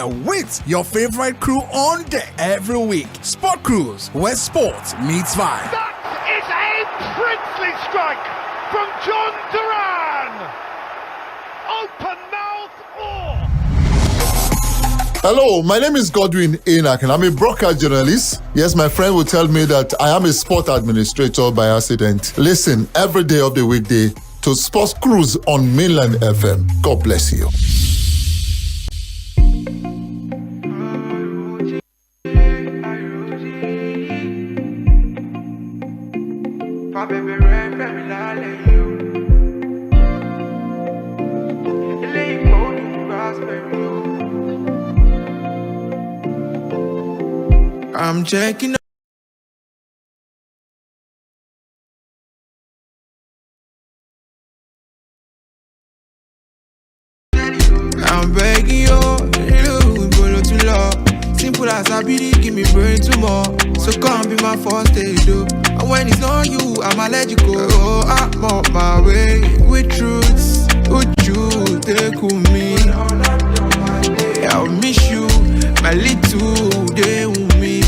together with your favorite crew on deck every week. Sport Cruise, where sports meets vibe. That is a princely strike from John Duran. Open mouth or. Hello, my name is Godwin Enoch and I'm a broadcast journalist. Yes, my friend will tell me that I am a sport administrator by accident. Listen every day of the weekday to Sports Cruise on Mainland FM. God bless you. I'm checking. I'm begging you, little too low. Simple as I be, give me brain tomorrow. So come be my first day, though. And when it's not you, I'm allergic. Oh, I'm on my way with truths. Would you take with me? I'll miss you, my little day with me.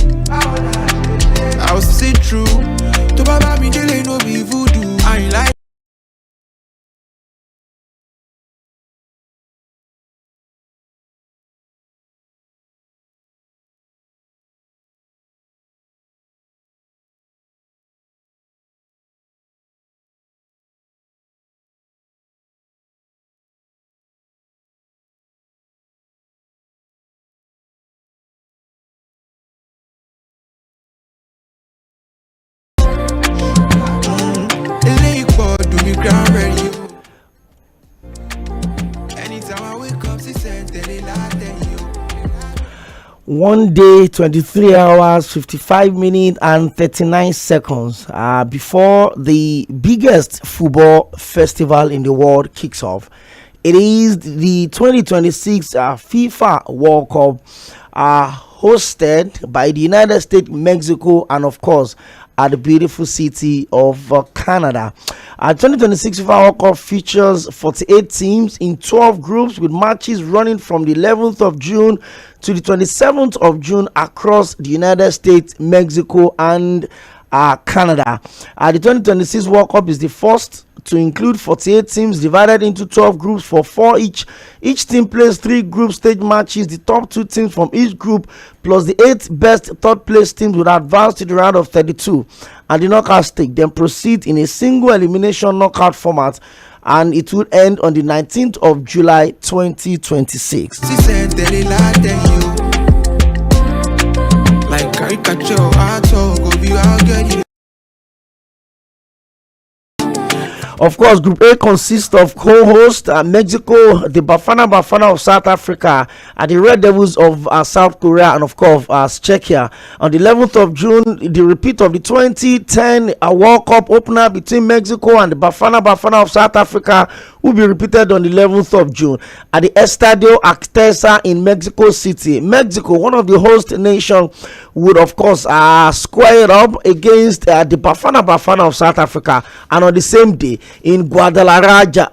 I'll see true. To Baba me, they no be voodoo. I ain't like. One day, 23 hours, 55 minutes, and 39 seconds before the biggest football festival in the world kicks off. It is the 2026 FIFA World Cup, hosted by the United States, Mexico, and of course, at the beautiful city of Canada. 2026 FIFA World Cup features 48 teams in 12 groups with matches running from the 11th of June to the 27th of June across the United States, Mexico, and Canada. The 2026 World Cup is the first to include 48 teams divided into 12 groups for 4 each. Each team plays 3 group stage matches. The top 2 teams from each group plus the 8 best third place teams would advance to the round of 32 and the knockout stage, then proceed in a single elimination knockout format, and it will end on the 19th of July 2026. She said they like you. Like caricature, I talk of you, I'll get you. Of course, Group A consists of co-host Mexico, the Bafana of South Africa, the Red Devils of South Korea, and of course Czechia. On the 11th of June, the repeat of the 2010 World Cup opener between Mexico and the Bafana of South Africa will be repeated on the 11th of June at the Estadio Azteca in Mexico City. Mexico, one of the host nations, would of course square it up against the Bafana of South Africa, and on the same day in Guadalajara,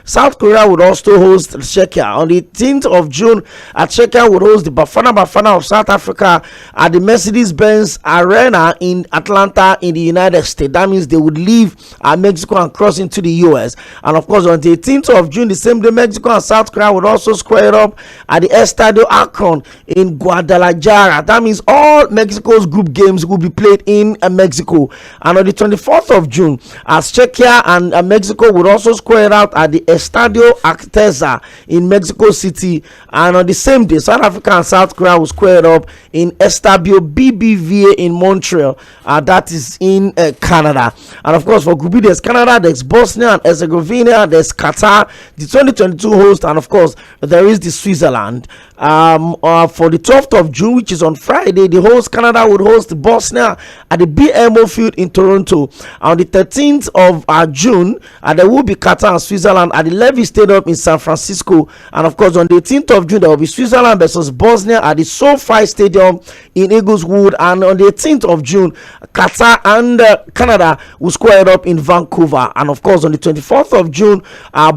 South Korea would also host Czechia. On the 18th of June, Czechia would host the Bafana of South Africa at the Mercedes-Benz Arena in Atlanta in the United States. That means they would leave Mexico and cross into the US. And of course, on the 18th of June, the same day, Mexico and South Korea would also square it up at the Estadio Akron in Guadalajara. That means all Mexico's group games will be played in Mexico. And on the 24th of June, as Czechia and Mexico would also square it out at the Estadio Azteca in Mexico City. And on the same day, South Africa and South Korea will square it up in Estadio BBVA in Montreal. That is in Canada. And of course, for Group B, there's Canada, there's Bosnia and Herzegovina, there's Qatar, the 2022 host, and of course, there is the Switzerland. For the 12th of June, which is on Friday, the host Canada would host Bosnia at the BMO Field in Toronto. On the 13th of June, there will be Qatar and Switzerland at the Levy Stadium in San Francisco. And of course, on the 18th of June, there will be Switzerland versus Bosnia at the SoFi Stadium in Eagleswood. And on the 18th of June, Qatar and Canada will square it up in Vancouver. And of course, on the 24th of June,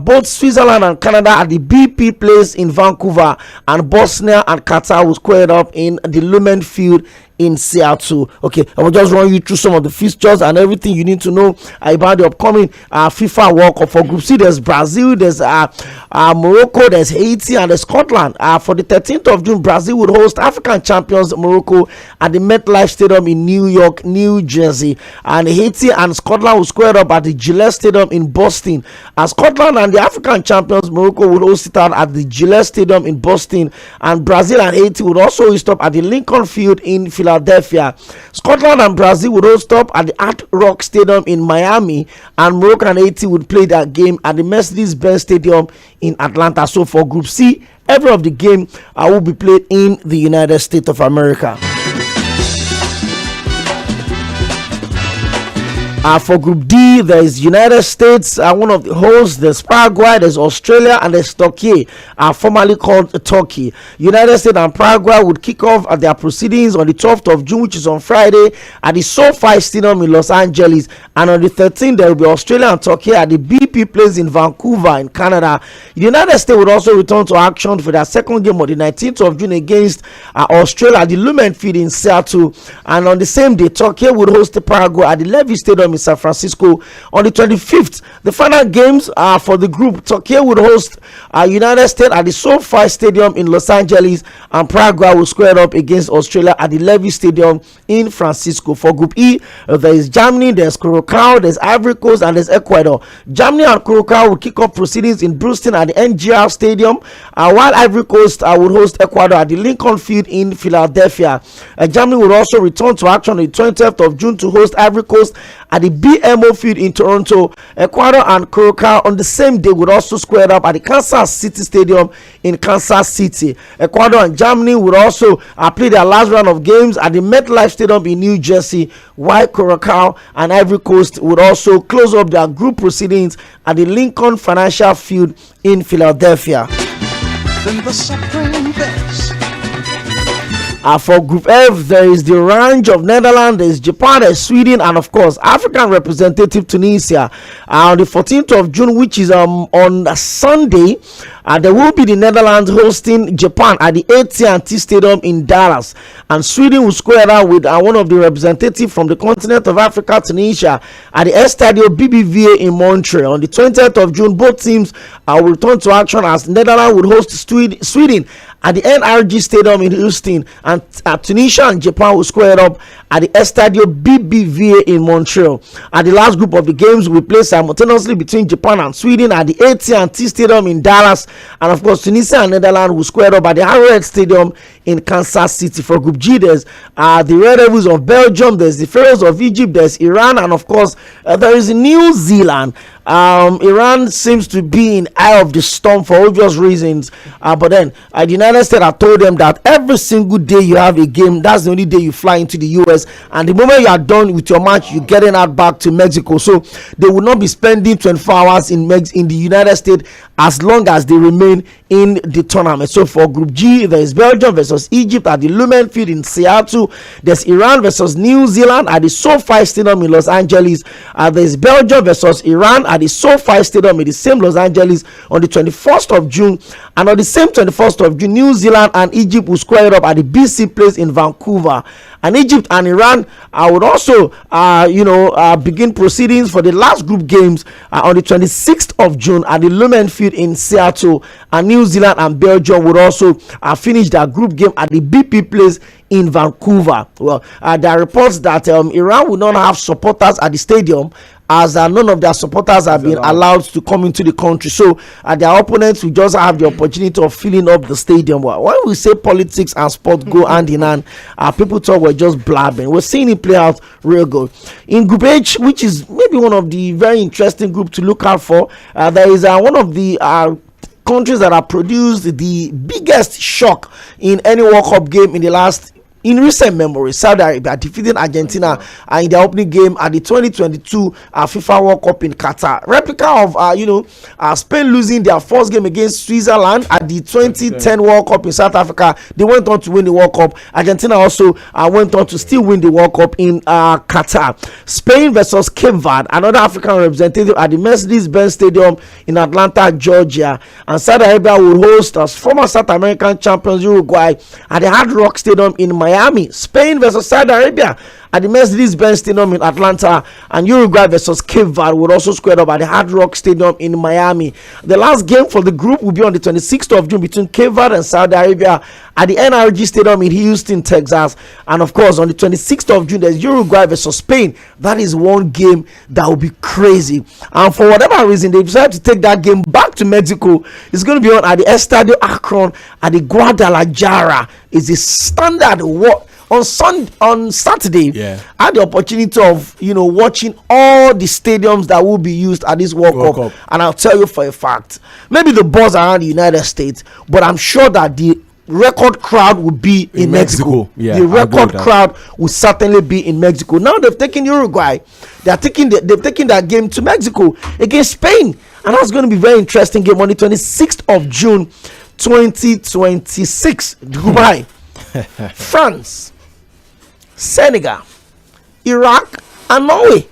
both Switzerland and Canada at the BP Place in Vancouver, and Bosnia and Qatar will square it up in the Lumen Field in Seattle. Okay, I will just run you through some of the fixtures and everything you need to know about the upcoming FIFA World Cup. For Group C, there's Brazil, there's Morocco, there's Haiti, and there's Scotland. For the 13th of June, Brazil would host African champions Morocco at the MetLife Stadium in New York, New Jersey. And Haiti and Scotland will square up at the Gillette Stadium in Boston. Scotland and the African champions Morocco would host it out at the Gillette Stadium in Boston. And Brazil and Haiti would also host up at the Lincoln Field in Philadelphia. Scotland and Brazil would host up at the Hard Rock Stadium in Miami, and Morocco and Haiti would play that game at the Mercedes-Benz Stadium in Atlanta. So for Group C, every of the game will be played in the United States of America. For Group D, there is United States, one of the hosts. There's Paraguay, there's Australia, and there's Turkey, formerly called Turkey. United States and Paraguay would kick off their proceedings on the 12th of June, which is on Friday, at the SoFi Stadium in Los Angeles. And on the 13th, there will be Australia and Turkey at the BP Place in Vancouver in Canada. The United States would also return to action for their second game on the 19th of June against Australia at the Lumen Field in Seattle. And on the same day, Turkey would host Paraguay at the Levy Stadium in San Francisco. On the 25th, the final games for the group, Turkey would host United States at the SoFi Stadium in Los Angeles, and Paraguay will square up against Australia at the Levy Stadium in Francisco. For Group E, there is Germany, there's Curaçao, there's Ivory Coast, and there's Ecuador. Germany and Curaçao will kick off proceedings in Bruston at the NGR Stadium, while Ivory Coast would host Ecuador at the Lincoln Field in Philadelphia. Germany will also return to action on the 20th of June to host Ivory Coast at the BMO Field in Toronto. Ecuador and Curaçao on the same day would also square up at the Kansas City Stadium in Kansas City. Ecuador and Germany would also play their last round of games at the MetLife Stadium in New Jersey, while Curaçao and Ivory Coast would also close up their group proceedings at the Lincoln Financial Field in Philadelphia. For Group F, there is the range of Netherlands, there's Japan, there's Sweden, and of course African representative Tunisia. On the 14th of June, which is on Sunday, there will be the Netherlands hosting Japan at the AT&T Stadium in Dallas, and Sweden will square out with one of the representatives from the continent of Africa, Tunisia, at the Estadio BBVA in Montreal. On the 20th of June, both teams will return to action as Netherlands would host Sweden at the NRG Stadium in Houston, and Tunisia and Japan will square up at the Estadio BBVA in Montreal. And the last group of the games will play simultaneously between Japan and Sweden at the AT&T Stadium in Dallas, and of course Tunisia and Netherlands will square up at the Arrowhead Stadium in Kansas City. For Group G, there's the Red Devils of Belgium, there's the Pharaohs of Egypt, there's Iran, and of course there is New Zealand. Iran seems to be in eye of the storm for obvious reasons, but then the United States have told them that every single day you have a game, that's the only day you fly into the US, and the moment you are done with your match, you're getting out back to Mexico. So they will not be spending 24 hours in the United States as long as they remain in the tournament. So for Group G, there is Belgium versus Egypt at the Lumen Field in Seattle. There's Iran versus New Zealand at the SoFi Stadium in Los Angeles. There's Belgium versus Iran at the SoFi Stadium in the same Los Angeles on the 21st of June. And on the same 21st of June, New Zealand and Egypt will square it up at the BC Place in Vancouver. And Egypt and Iran would also begin proceedings for the last group games on the 26th of June at the Lumen Field in Seattle. And New Zealand and Belgium would also finish their group game at the BP Place in Vancouver. Well, there are reports that Iran will not have supporters at the stadium, as none of their supporters have been allowed to come into the country. So their opponents will just have the opportunity of filling up the stadium. Well, when we say politics and sport go hand in hand, people thought we're just blabbing. We're seeing it play out real good. In Group H, which is maybe one of the very interesting group to look out for, there is one of the countries that have produced the biggest shock in any World Cup game in recent memory. Saudi Arabia defeating Argentina in their opening game at the 2022 FIFA World Cup in Qatar. Replica of Spain losing their first game against Switzerland at the 2010 World Cup in South Africa. They went on to win the World Cup. Argentina also went on to still win the World Cup in Qatar. Spain versus Cape Verde, another African representative at the Mercedes-Benz Stadium in Atlanta, Georgia. And Saudi Arabia will host as former South American champions Uruguay at the Hard Rock Stadium in Miami. Spain versus Saudi Arabia at the Mercedes-Benz Stadium in Atlanta, and Uruguay versus Cape Verde would also square up at the Hard Rock Stadium in Miami. The last game for the group will be on the 26th of June between Cape Verde and Saudi Arabia at the NRG Stadium in Houston, Texas. And of course, on the 26th of June, there's Uruguay versus Spain. That is one game that will be crazy. And for whatever reason, they decided to take that game back to Mexico. It's going to be on at the Estadio Akron at the Guadalajara. It's a standard on Saturday. I had the opportunity of watching all the stadiums that will be used at this World Cup, and I'll tell you for a fact, maybe the buzz around the United States, but I'm sure that the record crowd will be in Mexico. The record crowd will certainly be in Mexico. Now they've taken Uruguay, they've taken that game to Mexico against Spain, and that's going to be a very interesting game on the 26th of June 2026. Dubai, France, Senegal, Iraq, and Norway.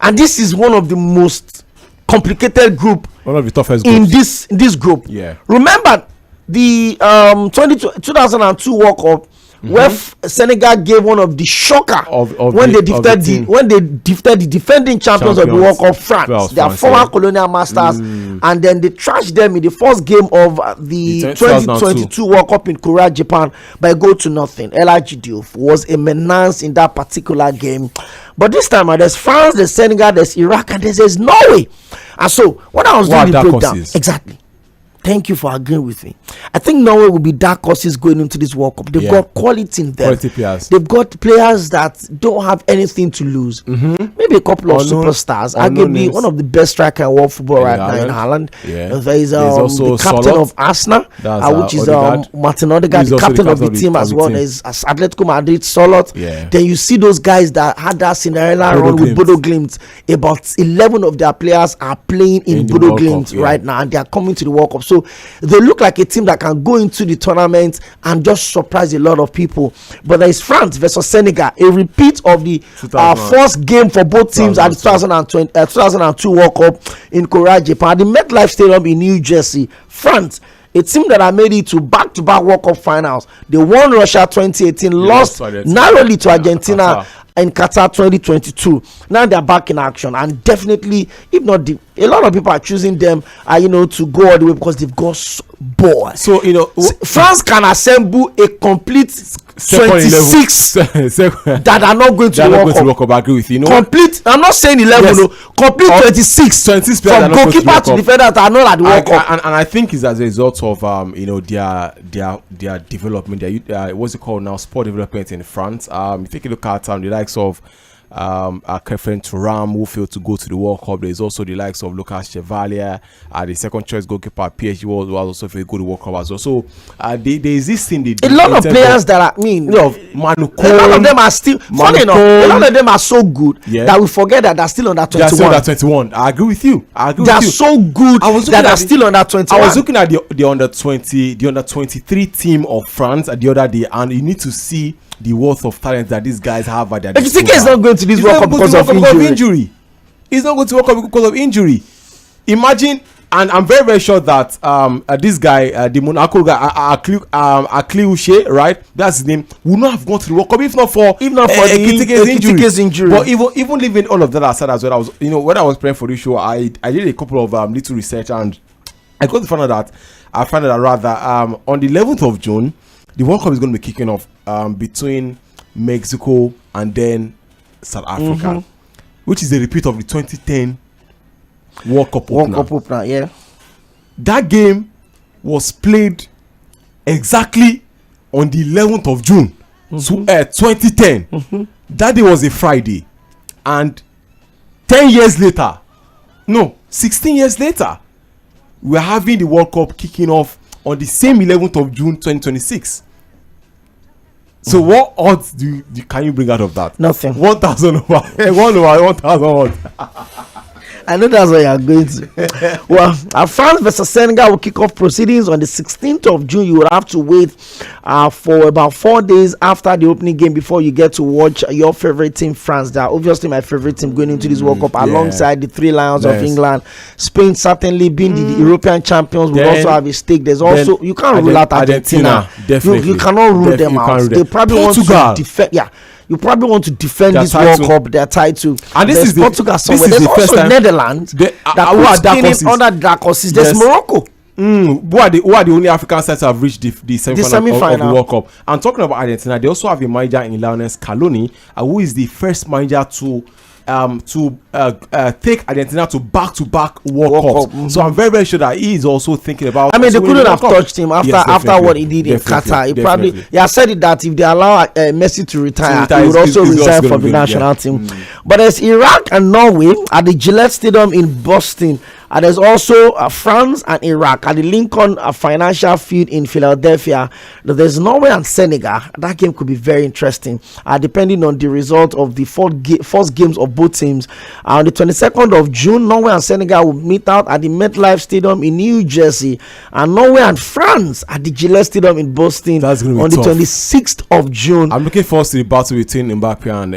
And this is one of the most complicated group, one of the toughest groups in this group. Remember the 2002 World Cup, where Senegal gave one of the shocker when they defeated the defending champions of the World Cup, France, their former colonial masters, and then they trashed them in the first game of the 2022 World Cup in Korea, Japan, by a goal to nothing. ⵍģ was a menace in that particular game. But this time, there's France, there's Senegal, there's Iraq, and there's Norway. And so, when I was doing the breakdown, exactly. Thank you for agreeing with me. I think Norway will be dark horses going into this World Cup. They've got quality in them. They've got players that don't have anything to lose. Maybe a couple of superstars. Arguably one of the best strikers in world football right now in Holland. There is the captain of Arsenal, which is Martin Odegaard, the captain of the team as well. There's Atletico Madrid, Sørloth. Then you see those guys that had that Cinderella run with Bodo Glimt. About 11 of their players are playing in Bodo Glimt right now, and they are coming to the World Cup. So they look like a team that can go into the tournament and just surprise a lot of people. But there is France versus Senegal, a repeat of the first game for both teams at the 2002 World Cup in Korea, Japan, the MetLife Stadium in New Jersey. France, a team that have made it to back-to-back World Cup finals. They won Russia 2018, lost narrowly to Argentina in Qatar 2022. Now they're back in action, and definitely, if not a lot of people are choosing them to go all the way because they've got balls. So France can assemble a complete 26 that are not going to the World Cup. I agree with you. Complete, I'm not saying 11, complete 26 from goalkeeper to defender that are not at the World Cup. And I think it's as a result of their development, their what's it called now, sport development in France. You take a look at the likes of Kefren Thuram, who failed to go to the World Cup. There is also the likes of Lucas Chevalier, the second choice goalkeeper PSG was also very good to World Cup as well. So there is this thing. A lot of players that Manu Cole, a lot of them are still funny enough. A lot of them are so good that we forget that they're still under 21. They're still under 21. I agree with you. They are so good that they're still under 21. I was looking at the under 20, the under 23 team of France the other day, and you need to see the worth of talent that these guys have at their disposal. Ekitike is not going to this World Cup because of injury. He's not going to World Cup because of injury. Imagine, and I'm very, very sure that this guy, the Monaco guy, Aклeuche, right? That's his name, would not have gone to the World Cup if not for Ekitike's injury. But even leaving all of that aside as well, I was, when I was praying for this show, I did a couple of little research, and I got to find out that on the 11th of June, the World Cup is going to be kicking off between Mexico and then South Africa, which is a repeat of the 2010 World Cup opener. That game was played exactly on the 11th of June, 2010. That day was a Friday, and 16 years later, we're having the World Cup kicking off on the same 11th of June 2026. So what odds can you bring out of that? Nothing. 1,000 over 1,000 odds. I know that's where you're going to. Well, France versus Senegal will kick off proceedings on the 16th of June. You will have to wait for about 4 days after the opening game before you get to watch your favorite team, France. They are obviously my favorite team going into this World Cup alongside the Three Lions of England. Spain, certainly being the European champions, will also have a stake. There's also, you can't rule out Argentina. Definitely. You cannot rule them out. They probably want to defend. Yeah. You probably want to defend this World Cup, their title. And this is Portugal somewhere. There's also Netherlands that puts under dark horses. There's Morocco. Who are the only African sides have reached the semi-final of the World Cup? And talking about Argentina, they also have a manager in Lionel Scaloni, who is the first manager to take Argentina to back-to-back World Cups. So I'm very, very sure that he is also thinking about. I mean, they couldn't have touched him after what he did in Qatar. He probably said it that if they allow Messi to retire, he would also resign from the national team. But there's Iraq and Norway at the Gillette Stadium in Boston. And there's also France and Iraq at the Lincoln Financial Field in Philadelphia. There's Norway and Senegal. That game could be very interesting, depending on the result of the first games of both teams. On the 22nd of June, Norway and Senegal will meet out at the MetLife Stadium in New Jersey. And Norway and France at the Gillette Stadium in Boston on the 26th of June. I'm looking forward to the battle between Mbappe and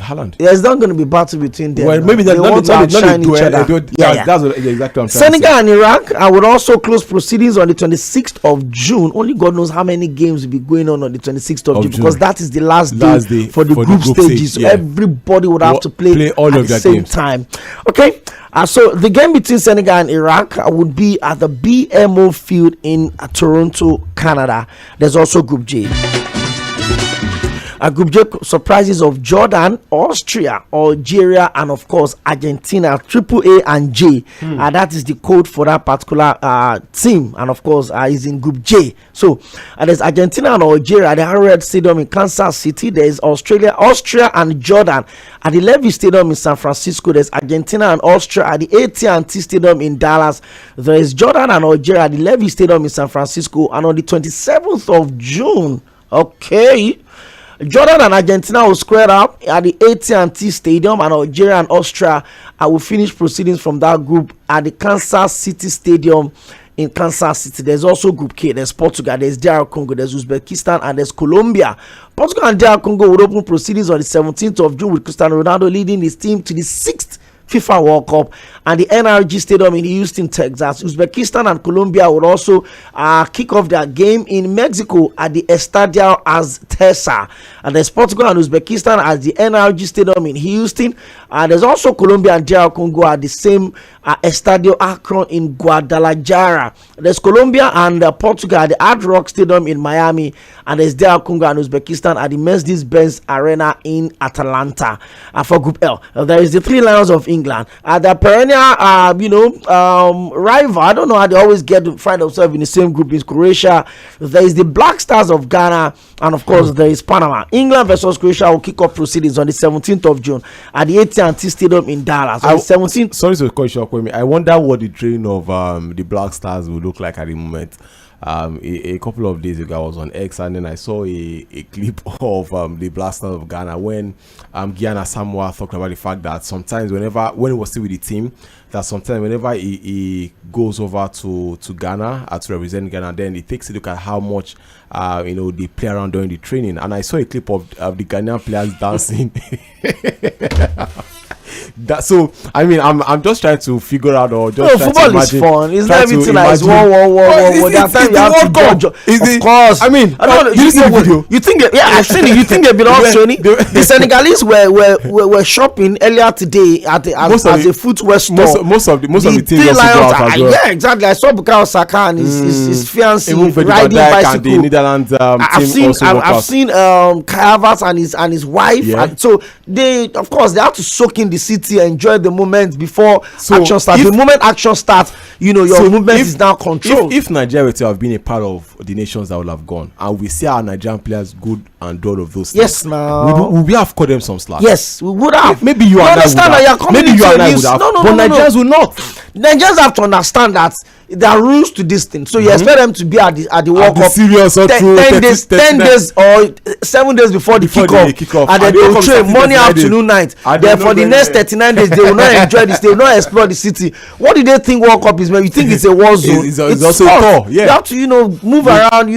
Haaland. Yeah, it's not going to be battle between them. Well, maybe they want to outshine each other. That's exactly what I'm Senegal and Iraq will also close proceedings on the 26th of June. Only God knows how many games will be going on the 26th of June, because that is the last day for the group stages. So everybody would have to play all at the same time. Okay, so the game between Senegal and Iraq would be at the BMO field in Toronto, Canada. There's also Group J. Group J surprises of Jordan, Austria, Algeria, and of course Argentina. AAA and J. That is the code for that particular team, and of course is in Group J. So there's Argentina and Algeria at the Arrowhead Stadium in Kansas City. There's Austria and Jordan at the Levy Stadium in San Francisco. There's Argentina and Austria at the AT&T Stadium in Dallas. There is Jordan and Algeria at the Levy Stadium in San Francisco. And on the 27th of June, Jordan and Argentina will square up at the AT&T Stadium, and Algeria and Austria will finish proceedings from that group at the Kansas City Stadium in Kansas City. There's also Group K. There's Portugal, there's DR Congo, there's Uzbekistan, and there's Colombia. Portugal and DR Congo will open proceedings on the 17th of June with Cristiano Ronaldo leading his team to the 6th FIFA World Cup and the NRG Stadium in Houston, Texas. Uzbekistan and Colombia will also kick off their game in Mexico at the Estadio Azteca. And there's Portugal and Uzbekistan at the NRG Stadium in Houston. There's also Colombia and DR Congo at the same Estadio Akron in Guadalajara. There's Colombia and Portugal at the Hard Rock Stadium in Miami. And there's DR Congo and Uzbekistan at the Mercedes-Benz Arena in Atlanta. For Group L, there is the Three Lions of England. The perennial, rival. I don't know how they always get to find themselves in the same group. In Croatia, there is the Black Stars of Ghana, and of course there is Panama. England versus Croatia will kick off proceedings on the 17th of June at the AT&T Stadium in Dallas. On the 17th. Sorry to cut you off. I wonder what the training of the Black Stars will look like at the moment. A couple of days ago I was on X, and then I saw a clip of the Black Stars of Ghana when Guyana Samoa talking about the fact that sometimes when he was still with the team, that sometimes whenever he goes over to Ghana to represent Ghana, then he takes a look at how much they play around during the training. And I saw a clip of the Ghanaian players dancing. So I mean, I'm just trying to figure out, or just football is fun. It's not everything like whoa. That time you have to judge. Of course. I mean, you see the video? You think? I've seen it. You think they've been all training? The Senegalese were shopping earlier today as a footwear store. Most of the teams also go out as well. Yeah, exactly. I saw Bukayo Saka and his fiancée riding bicycle. The Netherlands team I've seen Kai Havertz and his wife. Yeah. And so they, of course, they have to soak in the city. City, enjoy the moment before action starts. The moment action starts, you know, your movement is now controlled. If Nigeria were to have been a part of the nations that would have gone, and we see our Nigerian players good and do all of those things, yes, now would we have cut them some slack? Yes, we would have. Maybe you and I would have. Maybe you and I would have. But Nigerians will not. Nigerians have to understand that there are rules to this thing. So you expect them to be at the World Cup serious 10 days or 7 days before the kickoff, and then they will train morning, afternoon, night. Then for the next 39 days, they will not enjoy this. They will not explore the city. What do they think World Cup is? Man, you think it's a war zone? It's also a tour. Yeah. You have to, move around.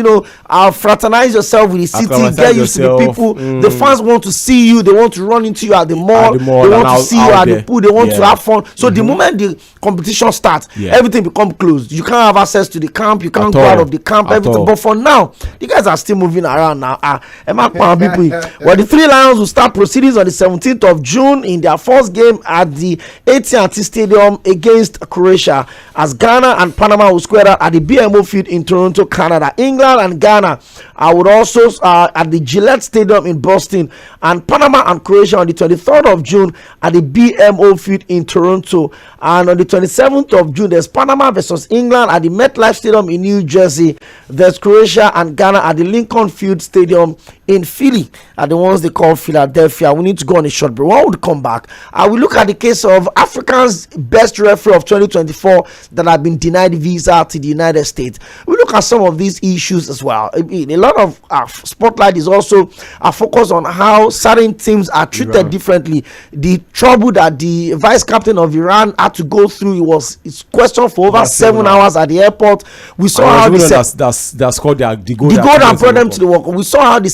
Fraternize yourself with the city. Get used to the people. The fans want to see you. They want to run into you at the mall. They want to see you at the pool. They want to have fun. So the moment the competition starts, everything becomes closed. You can't have access to the camp. You can't go out of the camp. Everything. But for now, the guys are still moving around now. Well, the Three Lions will start proceedings on the 17th of June in their first game at the AT&T Stadium against Croatia, as Ghana and Panama will square out at the BMO field in Toronto, Canada. England and Ghana would also at the Gillette Stadium in Boston, and Panama and Croatia on the 23rd of June at the BMO field in Toronto. And on the 27th of June, there's Panama versus England at the MetLife Stadium in New Jersey. There's Croatia and Ghana at the Lincoln Field Stadium in Philly, at the ones they call Philadelphia. We need to go on a short break. When we come back, I will look at the case of Africa's best referee of 2024 that have been denied visa to the United States. We look at some of these issues as well. A lot of spotlight is also focused on how certain teams are treated differently. The trouble that the vice captain of Iran had to go through, it's questioned for over 7 hours at the airport. We saw how they scored the goal and brought them to the World Cup. We saw how the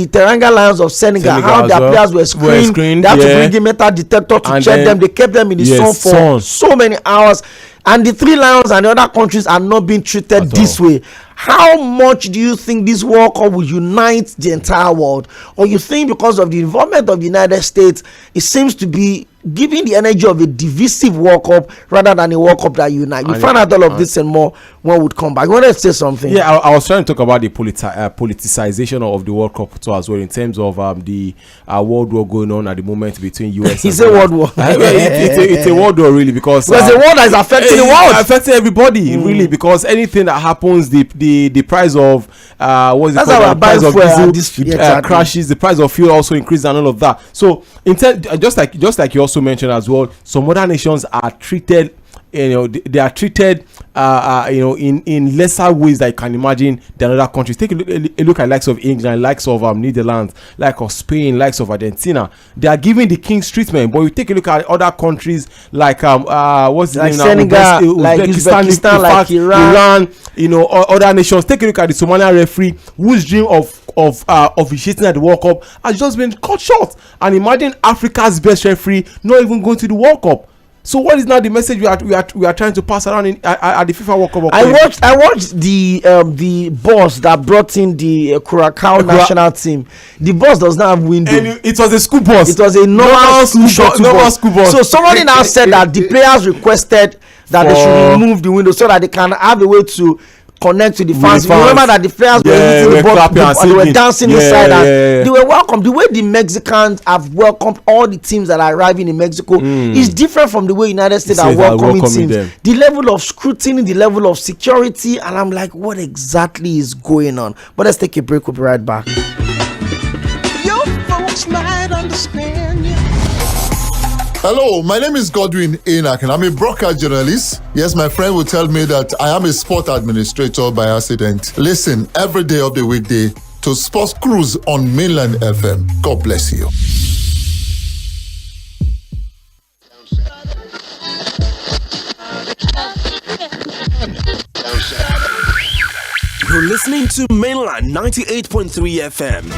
Teranga Lions of Senegal, how their players were screened. They had to bring a metal detector to check them. They kept them in the sun for so many hours. And the Three Lions and the other countries are not being treated this way. How much do you think this World Cup will unite the entire world? Or you think because of the involvement of the United States, it seems to be giving the energy of a divisive World Cup rather than a World Cup that unites? We find out all of this and more when we come back. You want to say something? Yeah, I was trying to talk about the politicization of the World Cup too, as well, in terms of the world war going on at the moment between US and... It's a world war. It's a world war, really, because the world that is affecting the world. Affecting everybody, really, because anything that happens, the price of the price of diesel crashes, the price of fuel also increases, and all of that. So just like you also mentioned as well, some other nations are treated, they are treated in lesser ways that you can imagine than other countries. Take a look at likes of England, likes of Netherlands, like of Spain, likes of Argentina. They are giving the king's treatment. But you take a look at other countries like what's the name now? Senegal, like Uzbekistan, like Iran, other nations. Take a look at the Somalian referee whose dream of officiating at the World Cup has just been cut short. And imagine Africa's best referee not even going to the World Cup. So what is now the message we are trying to pass around at the FIFA World Cup? I watched the boss that brought in the Curaçao national team. The boss does not have window. And it was a school bus. It was a normal school bus. So somebody now said that the players requested that they should remove the window so that they can have a way to connect to the fans. Remember that the players were dancing inside and they were welcomed. The way the Mexicans have welcomed all the teams that are arriving in Mexico is different from the way United States are welcoming teams. The level of scrutiny, the level of security, and I'm like, what exactly is going on? But let's take a break. We'll be right back. Your folks might understand you. Hello, my name is Cʀᴜɪ紛 and I'm a broadcast journalist. Yes, my friend will tell me that I am a sport administrator by accident. Listen every day of the weekday to Sports Cruise on Mainland FM. God bless you. You're listening to Mainland 98.3 FM.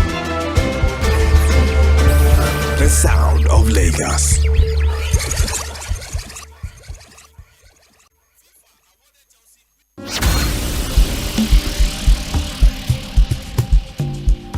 The sound of Lagos.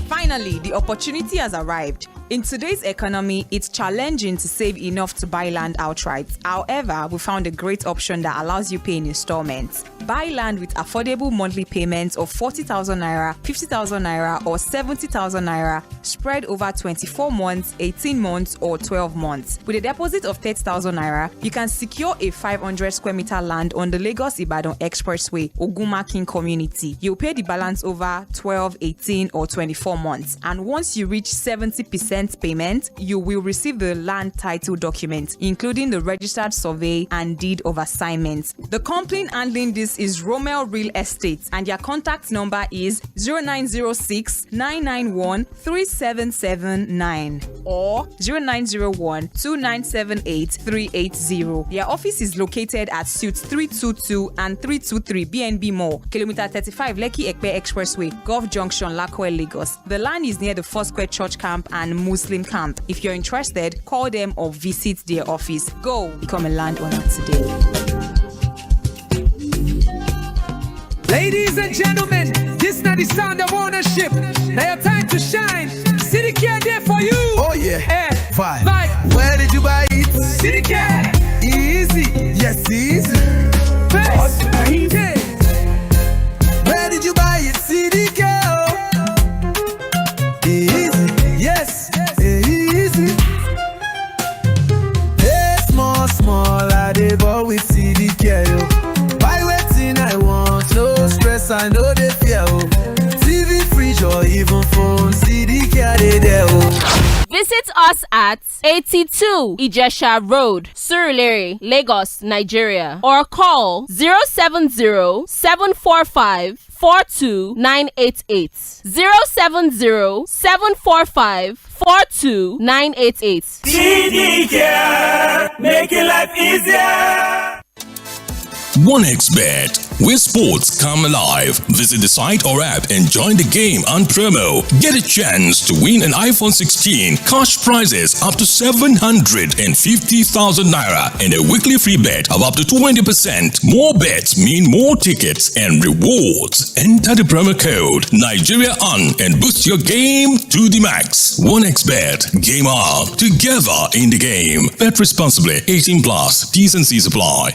Finally, the opportunity has arrived. In today's economy, it's challenging to save enough to buy land outright. However, we found a great option that allows you pay in installments. Buy land with affordable monthly payments of 40,000 naira, 50,000 naira, or 70,000 naira spread over 24 months, 18 months, or 12 months. With a deposit of 30,000 naira, you can secure a 500 square meter land on the Lagos-Ibadan Expressway, Ogunmakin community. You'll pay the balance over 12, 18, or 24 months. And once you reach 70% payment, you will receive the land title document, including the registered survey and deed of assignment. The company handling this is Sᴘᴏ Real Estate, and their contact number is 0906 991 3779 or 0901 2978 380. Their office is located at Suites 322 and 323 BNB Mall, Kilometer 35 ഌ� Expressway, Gulf Junction, Lakoe, Lagos. The land is near the Ⴡᴜᴜ Church Camp and Muslim Camp. If you're interested, call them or visit their office. Go become a landowner today. Ladies and gentlemen, this is not the sound of ownership. Now your time to shine. City Care there for you. Oh yeah. Vibe. Where did you buy it? City Care. Easy. Yes, easy. First. Yeah. Where did you buy it? City Care. Easy. Yes. Easy. Hey, small, I dey ball with City Care. Buy wetin I want. No stress, I know they fear. TV, fridge, or even phone. City Care they there. Visit us at 82 Ijesha Road, Surulere, Lagos, Nigeria, or call 070-745-42988. 070-745-42988. CD Care, making life easier. 1xBet, where sports come alive. Visit the site or app and join the game on promo. Get a chance to win an iPhone 16, cash prizes up to 750,000 naira, and a weekly free bet of up to 20%. More bets mean more tickets and rewards. Enter the promo code Nigeria on and boost your game to the max. 1xBet, game on, together in the game. Bet responsibly. 18+. T's and C's apply.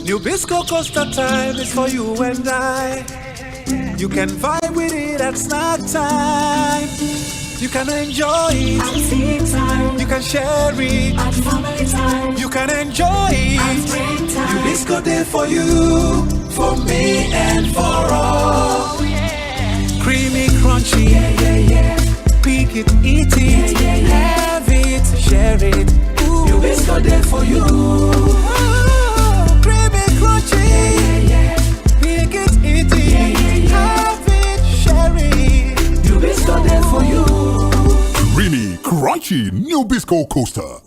New Bisco Coaster time is for you and I. You can vibe with it at snack time. You can enjoy it at tea time. You can share it at family time. You can enjoy it at break time. New Bisco day for you, for me and for all. Oh, yeah. Creamy, crunchy, yeah. Pick it, eat it, have it, share it. Ooh. New Bisco day for you. Pick it, eat it, have it, share it. New Bisco there for you. Creamy, crunchy, New Bisco Coaster.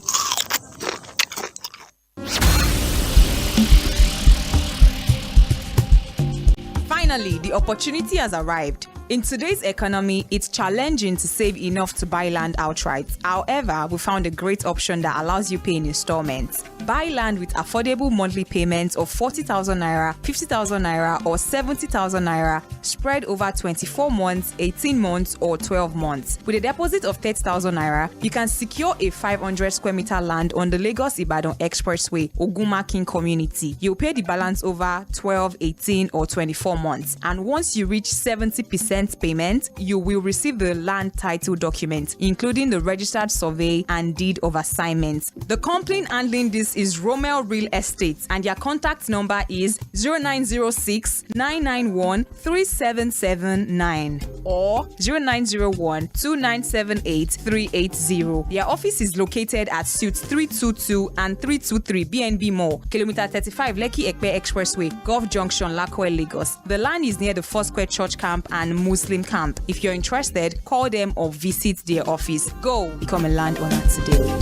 Finally, the opportunity has arrived. In today's economy, it's challenging to save enough to buy land outright. However, we found a great option that allows you pay in installments. Buy land with affordable monthly payments of 40,000 naira, 50,000 naira, or 70,000 naira spread over 24 months, 18 months, or 12 months. With a deposit of 30,000 naira, you can secure a 500 square meter land on the Lagos-Ibadan Expressway, Ogunmakin community. You'll pay the balance over 12, 18, or 24 months. And once you reach 70% payment, you will receive the land title document, including the registered survey and deed of assignment. The company handling this is Sᴘᴏ Real Estate, and their contact number is 0906 991 3779 or 0901 2978 380. Their office is located at Suites 322 and 323 BNB Mall, Kilometer 35 ഌ� Expressway, Gulf Junction, Lakoe, Lagos. The land is near the ⴡᴜᴜ Church Camp and Muslim Camp. If you're interested, call them or visit their office. Go become a landowner today.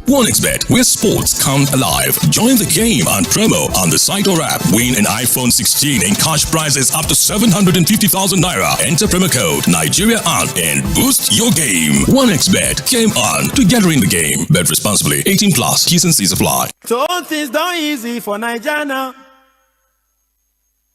1xBet, where sports come alive. Join the game on promo on the site or app. Win an iPhone 16 and cash prizes up to 750,000 naira. Enter promo code Nigeria on and boost your game. 1xBet, game on, together in the game. Bet responsibly. 18+. T's and C's apply. So things done easy for Nigeria now.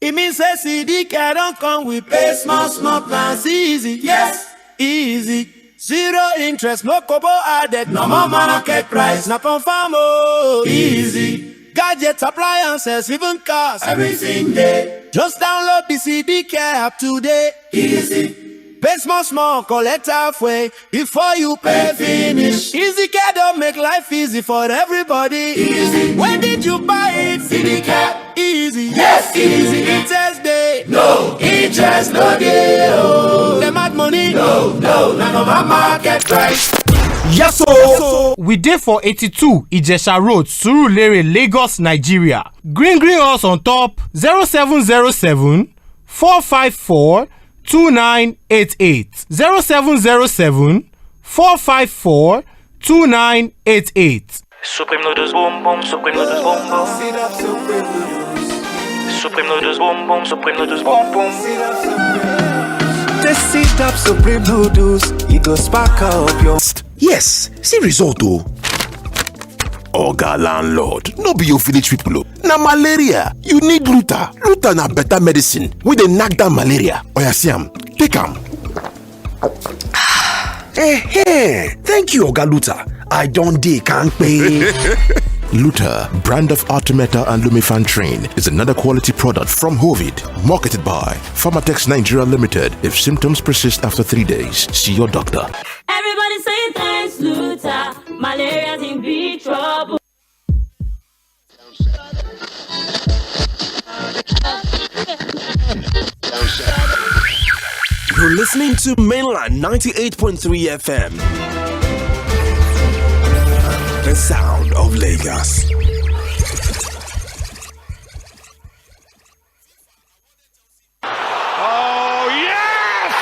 It means say CDK don't come with pay small plans. Easy, yes, easy. Zero interest, no kobo added, no more market price, no confirm, oh, easy. Gadgets, appliances, even cars, everything there. Just download the CDK app today. Easy. Pay small, collect halfway before you pay finish. Easy Care don't make life easy for everybody. Easy. When did you buy it? CDK. Easy. Yes, easy. Interest day. No. Interest no day. Oh. Them add money. No. None of our market price. Yes, so we dey for 82 Ijesha Road, Sᴘᴏʀᴛ, Lagos, Nigeria. Green us on top 0707 454 2988 0707 454 2988. Supreme noodles boom boom, supreme noodles boom boom. Supreme noodles boom boom, supreme noodles boom boom. Just sit up supreme noodles, it go spark up your. Yes, see result o. Oga landlord, no be your village people. Na malaria, you need Luta. Luta na better medicine wey dey knack down malaria. Oya see am, take am. Thank you Oga Luta. I don dey kampe. Luta, brand of Artemata and Lumefantrine, is another quality product from Hovid, marketed by Pharmatex Nigeria Limited. If symptoms persist after 3 days, see your doctor. Everybody say thanks, Luta. Malaria's in big trouble. You're listening to Mainland 98.3 FM. The sound of Lagos. Oh, yes!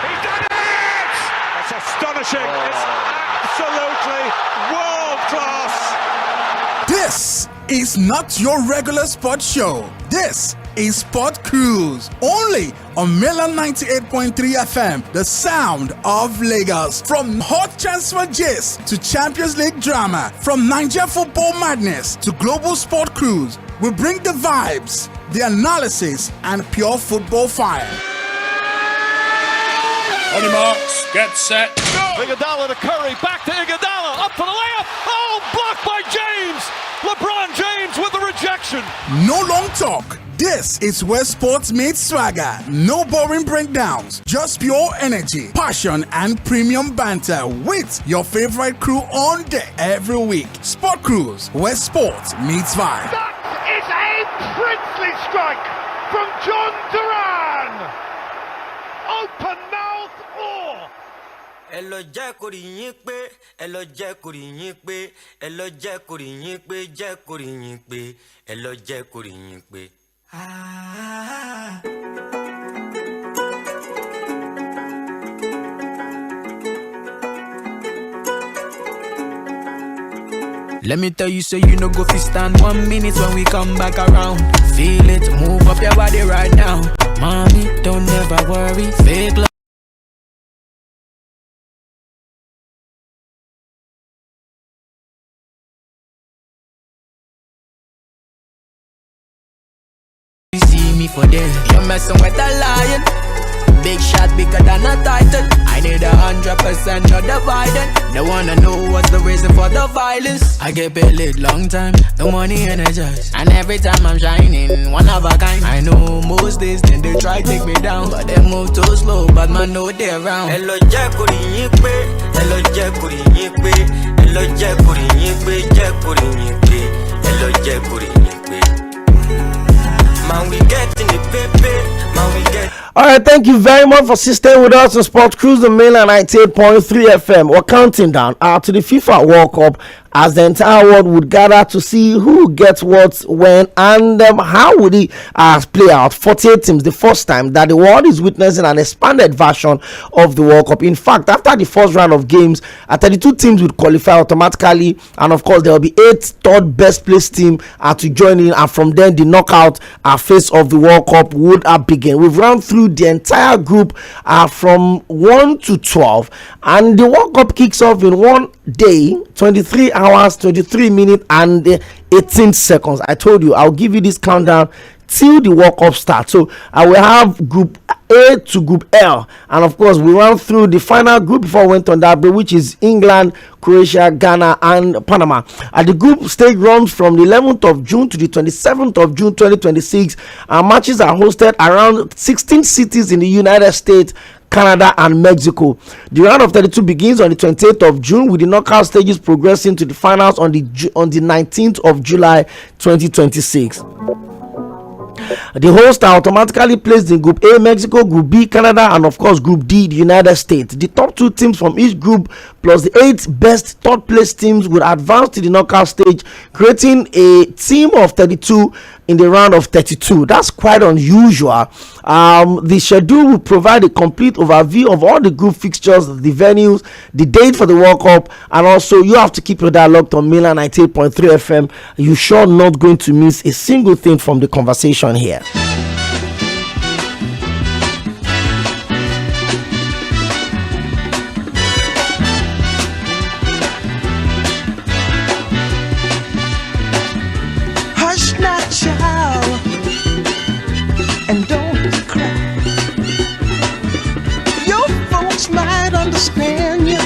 He done it! That's astonishing. It's absolutely world class. This is not your regular sports show. This is Sport Cruise, only on Mainland 98.3 FM, the sound of Lagos. From hot transfer gist to Champions League drama, from Nigeria football madness to global sport cruise, we bring the vibes, the analysis, and pure football fire. On your marks, get set. Iguodala to Curry, back to Iguodala, up for the layup. Oh, blocked by James. LeBron James with the rejection. No long talk. This is where sports meets swagger. No boring breakdowns, just pure energy, passion, and premium banter with your favorite crew on deck every week. Sport Cruise, where sports meets vibe. That is a princely strike from John Duran. Open mouth or. ẹ lọ jẹ́ kórìyìn pé ẹ lọ jẹ́ kórìyìn pé ẹ lọ jẹ́ kórìyìn pé jẹ́ kórìyìn pé ẹ lọ jẹ́ kórìyìn pé. Let me tell you, so you no go fi stand 1 minute when we come back around. Feel it, move up your body right now. Mommy, don't ever worry. Fake love. You see me for there, you're messing with a lion. Big shot bigger than a title. I need 100%, not divided. They wanna know what's the reason for the violence. I get paid late long time, the money energized. And every time I'm shining, one of a kind. I know most days then they try take me down, but they move too slow, but man know they're around. Hello Jack kórìyìn pé, hello Jack kórìyìn pé, hello Jack kórìyìn pé, Jack kórìyìn pé, hello Jack kórìyìn pé. Man we get in the paper, man we get. All right, thank you very much for staying with us on Sport Cruise, the Mainland 98.3 FM. We're counting down to the FIFA World Cup as the entire world would gather to see who gets what, when, and how would it play out. 48 teams, the first time that the world is witnessing an expanded version of the World Cup. In fact, after the first round of games, 32 teams would qualify automatically, and of course, there will be 8 third best placed team to join in, and from then the knockout phase of the World Cup would begin. We've run through the entire group from 1 to 12, and the World Cup kicks off in 1 day, 23 hours, 23 minutes, and 18 seconds. I told you I'll give you this countdown till the World Cup starts. So I will have Group A to Group L, and of course we run through the final group before we went on that break, which is England, Croatia, Ghana, and Panama. And the group stage runs from the 11th of June to the 27th of June 2026, and matches are hosted around 16 cities in the United States, Canada, and Mexico. The round of 32 begins on the 28th of June, with the knockout stages progressing to the finals on the 19th of July 2026. The hosts are automatically placed in Group A, Mexico, Group B, Canada, and of course Group D, the United States. The top 2 teams from each group plus the 8 best third place teams will advance to the knockout stage, creating a team of 32 in the round of 32. That's quite unusual. The schedule will provide a complete overview of all the group fixtures, the venues, the date for the World Cup, and also you have to keep your dial locked on Milan 98.3 FM. You're sure not going to miss a single thing from the conversation here. Hush now, child, and don't cry. Your folks might understand you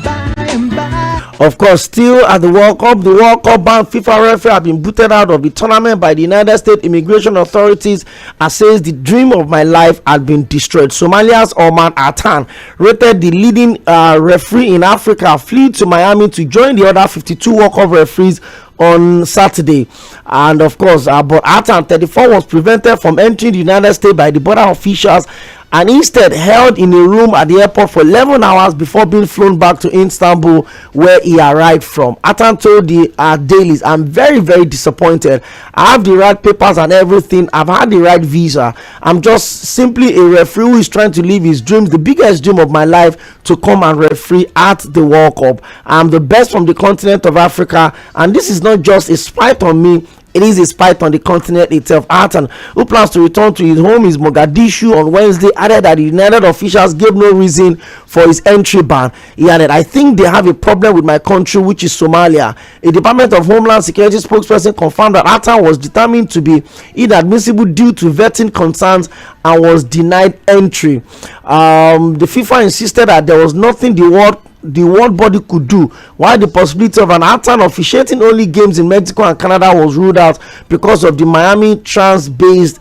by and by. Of course, still at the World Cup banned FIFA referee have been booted out of the tournament by the United States immigration authorities, as says the dream of my life had been destroyed. Somalia's Omar Atan, rated the leading referee in Africa, flew to Miami to join the other 52 World Cup referees on Saturday. And of course, but Atan, 34, was prevented from entering the United States by the border officials, and instead held in a room at the airport for 11 hours before being flown back to Istanbul, where he arrived from. Atan told the dailies, "I'm very, very disappointed. I have the right papers and everything. I've had the right visa. I'm just simply a referee who is trying to live his dreams, the biggest dream of my life, to come and referee at the World Cup. I'm the best from the continent of Africa, and this is not just a spite on me. It is a spite on the continent itself." Atan, who plans to return to his home in Mogadishu on Wednesday, added that the United officials gave no reason for his entry ban. He added, "I think they have a problem with my country, which is Somalia." A Department of Homeland Security spokesperson confirmed that Atan was determined to be inadmissible due to vetting concerns and was denied entry. The FIFA insisted that there was nothing the world body could do, while the possibility of an Atan officiating only games in Mexico and Canada was ruled out because of the Miami trans-based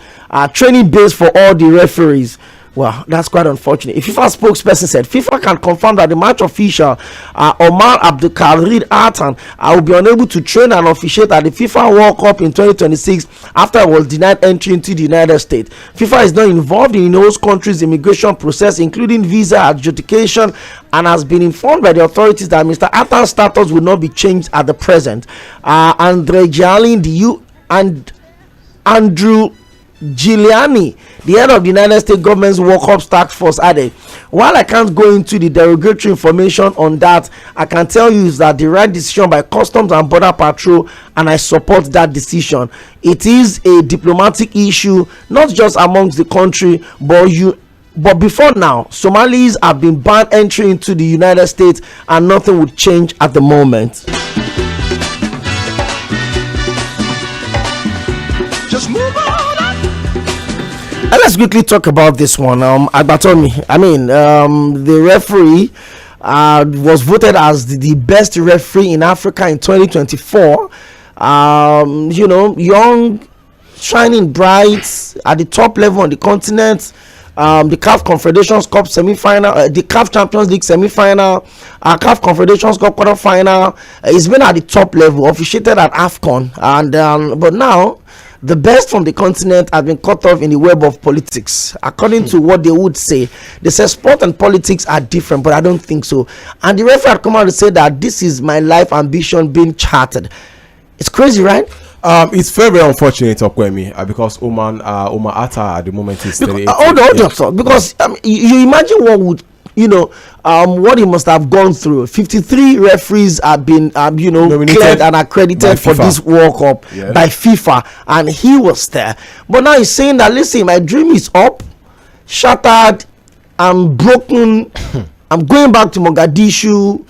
training base for all the referees. Well, that's quite unfortunate. A FIFA spokesperson said FIFA can confirm that the match official Omar Abdulkadir Atan will be unable to train and officiate at the FIFA World Cup in 2026 after he was denied entry into the United States. FIFA is not involved in host country's immigration process, including visa adjudication, and has been informed by the authorities that Mr. Atan's status will not be changed at the present. Andrew Giuliani, the head of the United States government's World Cup task force, added, "While I can't go into the derogatory information on that, I can tell you is that the right decision by Customs and Border Patrol, and I support that decision. It is a diplomatic issue, not just amongst the country, but before now, Somalis have been banned entry into the United States, and nothing would change at the moment." Just move on. And let's quickly talk about this one. Agbatomi, the referee was voted as the best referee in Africa in 2024. Young, shining bright at the top level on the continent. The CAF Confederations Cup semi-final, the CAF Champions League semi-final, CAF Confederations Cup quarter-final. He's been at the top level, officiated at AFCON, and but now the best from the continent has been cut off in the web of politics. According to what they would say, they say sport and politics are different, but I don't think so. And the referee had come out to say that this is my life ambition being charted. It's crazy, right? It's very, very unfortunate, Okwemi, because Omar Atta at the moment is 38. Hold on, because you imagine what would what he must have gone through. 53 referees have been cleared and accredited for this World Cup by FIFA, and he was there. But now he's saying that, listen, my dream is up, shattered, I'm broken. I'm going back to Mogadishu,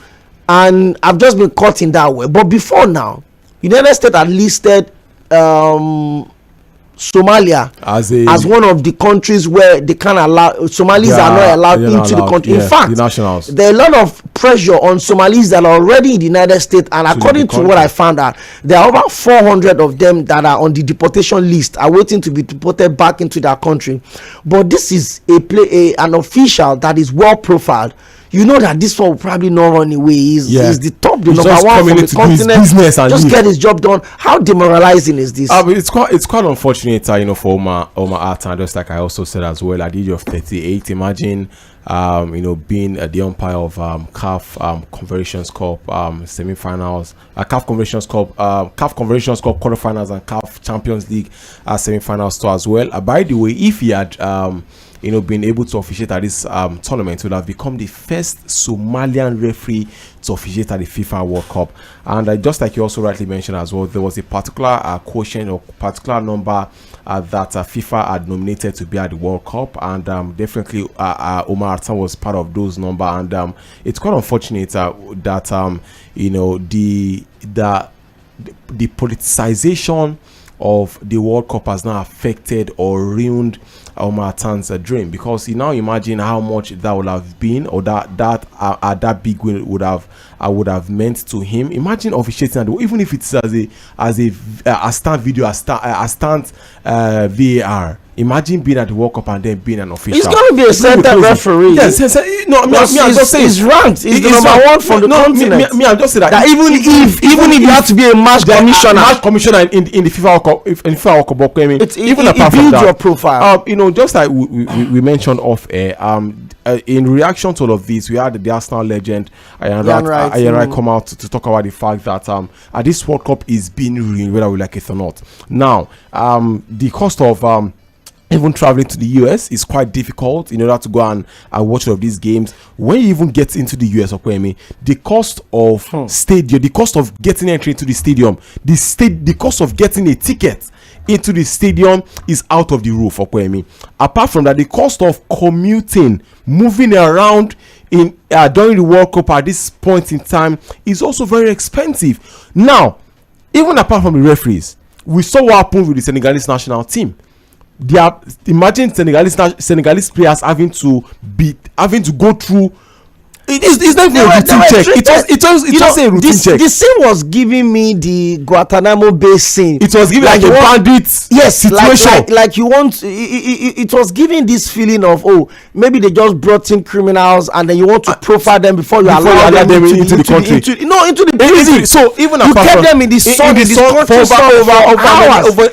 and I've just been caught in that way. But before now, United States had listed Somalia as one of the countries where they can't allow Somalis are not allowed into the country. In fact, there are a lot of pressure on Somalis that are already in the United States, and according to what I found out, there are over 400 of them that are on the deportation list, are waiting to be deported back into their country. But this is an official that is well profiled. You know that this one will probably not run away. He's the top, the number one from the continent. Just get his job done. How demoralizing is this? It's quite unfortunate, for Omar Atan. Just like I also said as well, at the age of 38, imagine being the umpire of CAF Confederations Cup semi-finals, CAF Confederations Cup quarterfinals, and CAF Champions League semi-finals too as well. By the way, if he had been able to officiate at this tournament, would have become the first Somalian referee to officiate at the FIFA World Cup. And just like you also rightly mentioned as well, there was a particular quotient or particular number that FIFA had nominated to be at the World Cup, and definitely Omar Atan was part of those number. And it's quite unfortunate that the politicization of the World Cup has now affected or ruined Omar Atan's dream, because you now imagine how much that would have been, or that big win would have meant to him. Imagine officiating, even if it's as a stand video, a stand VAR. Imagine being at the World Cup and then being an official. He's going to be a center referee. Yes, I'm just saying he's ranked. He's the number one from the continent. I'm just saying that even if you have to be a match commissioner in the FIFA World Cup, even apart from that, your profile. Just like we mentioned off air, in reaction to all of this, we had the Arsenal legend Ian come out to talk about the fact that this World Cup is being ruined, whether we like it or not. Now, the cost of even traveling to the US is quite difficult in order to go and watch all of these games. When you even get into the US, the cost of stadium, the cost of getting entry into the stadium, the cost of getting a ticket into the stadium is out of the roof. Apart from that, the cost of commuting, moving around during the World Cup at this point in time is also very expensive. Now, even apart from the referees, we saw what happened with the Senegalese national team. Imagine Senegalese players having to go through. It's not even a routine check. It was a routine check. The scene was giving me the Guantanamo Bay scene. It was giving like a bandit situation. Like you want. It was giving this feeling of maybe they just brought in criminals and then you want to profile them before you allow them into the country. Into the prison. So even you kept them in the sun for hours.